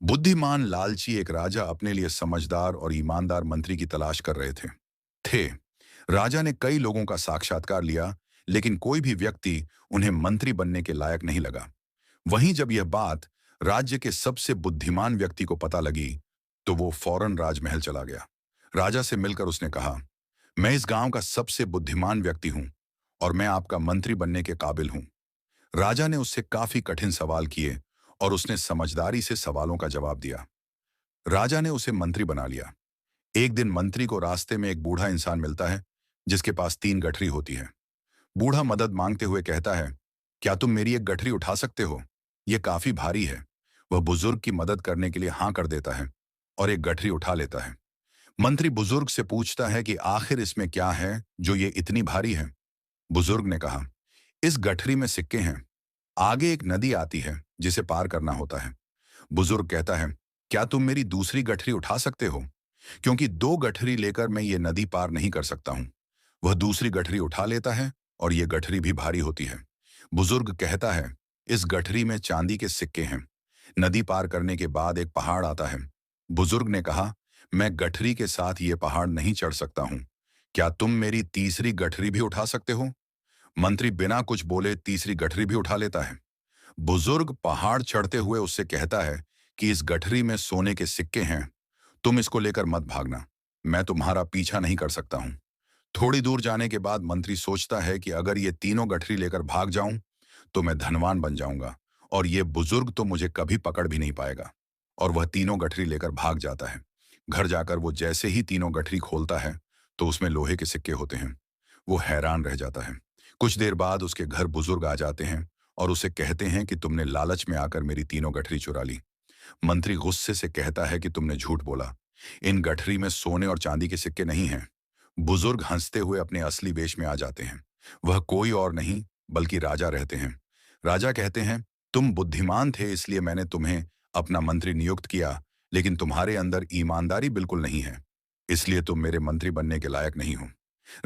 बुद्धिमान लालची एक राजा अपने लिए समझदार और ईमानदार मंत्री की तलाश कर रहे थे। राजा ने कई लोगों का साक्षात्कार लिया, लेकिन कोई भी व्यक्ति उन्हें मंत्री बनने के लायक नहीं लगा। वहीं जब यह बात राज्य के सबसे बुद्धिमान व्यक्ति को पता लगी, तो वो फौरन राजमहल चला गया। राजा से मिलकर उसने कहा, मैं इस गांव का सबसे बुद्धिमान व्यक्ति हूं और मैं आपका मंत्री बनने के काबिल हूं। राजा ने उससे काफी कठिन सवाल किए और उसने समझदारी से सवालों का जवाब दिया। राजा ने उसे मंत्री बना लिया। एक दिन मंत्री को रास्ते में एक बूढ़ा इंसान मिलता है, जिसके पास 3 गठरी होती है। बूढ़ा मदद मांगते हुए कहता है, क्या तुम मेरी एक गठरी उठा सकते हो? यह काफी भारी है। वह बुजुर्ग की मदद करने के लिए हाँ कर देता है और एक गठरी उठा लेता है। मंत्री बुजुर्ग से पूछता है कि आखिर इसमें क्या है जो ये इतनी भारी है। बुजुर्ग ने कहा, इस गठरी में सिक्के हैं। आगे एक नदी आती है जिसे पार करना होता है। बुजुर्ग कहता है, क्या तुम मेरी दूसरी गठरी उठा सकते हो? क्योंकि 2 गठरी लेकर मैं ये नदी पार नहीं कर सकता हूं। वह दूसरी गठरी उठा लेता है और ये गठरी भी भारी होती है। बुजुर्ग कहता है, इस गठरी में चांदी के सिक्के हैं। नदी पार करने के बाद एक पहाड़ आता है। बुजुर्ग ने कहा, मैं गठरी के साथ ये पहाड़ नहीं चढ़ सकता हूं। क्या तुम मेरी तीसरी गठरी भी उठा सकते हो? मंत्री बिना कुछ बोले तीसरी गठरी भी उठा लेता है। बुजुर्ग पहाड़ चढ़ते हुए उससे कहता है कि इस गठरी में सोने के सिक्के हैं। तुम इसको लेकर मत भागना। मैं तुम्हारा पीछा नहीं कर सकता हूं। थोड़ी दूर जाने के बाद मंत्री सोचता है कि अगर ये तीनों गठरी लेकर भाग जाऊं तो मैं धनवान बन जाऊंगा और ये बुजुर्ग तो मुझे कभी पकड़ भी नहीं पाएगा। और वह तीनों गठरी लेकर भाग जाता है। घर जाकर वो जैसे ही तीनों गठरी खोलता है तो उसमें लोहे के सिक्के होते हैं। वो हैरान रह जाता है। कुछ देर बाद उसके घर बुजुर्ग आ जाते हैं और उसे कहते हैं कि तुमने लालच में आकर मेरी तीनों गठरी चुरा ली। मंत्री गुस्से से कहता है कि तुमने झूठ बोला। इन गठरी में सोने और चांदी के सिक्के नहीं हैं। बुजुर्ग हंसते हुए अपने असली वेश में आ जाते हैं। वह कोई और नहीं बल्कि राजा रहते हैं। राजा कहते हैं, तुम बुद्धिमान थे इसलिए मैंने तुम्हें अपना मंत्री नियुक्त किया, लेकिन तुम्हारे अंदर ईमानदारी बिल्कुल नहीं है, इसलिए तुम मेरे मंत्री बनने के लायक नहीं हो।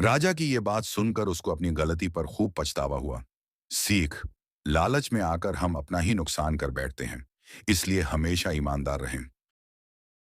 राजा की यह बात सुनकर उसको अपनी गलती पर खूब पछतावा हुआ। सीख, लालच में आकर हम अपना ही नुकसान कर बैठते हैं, इसलिए हमेशा ईमानदार रहें।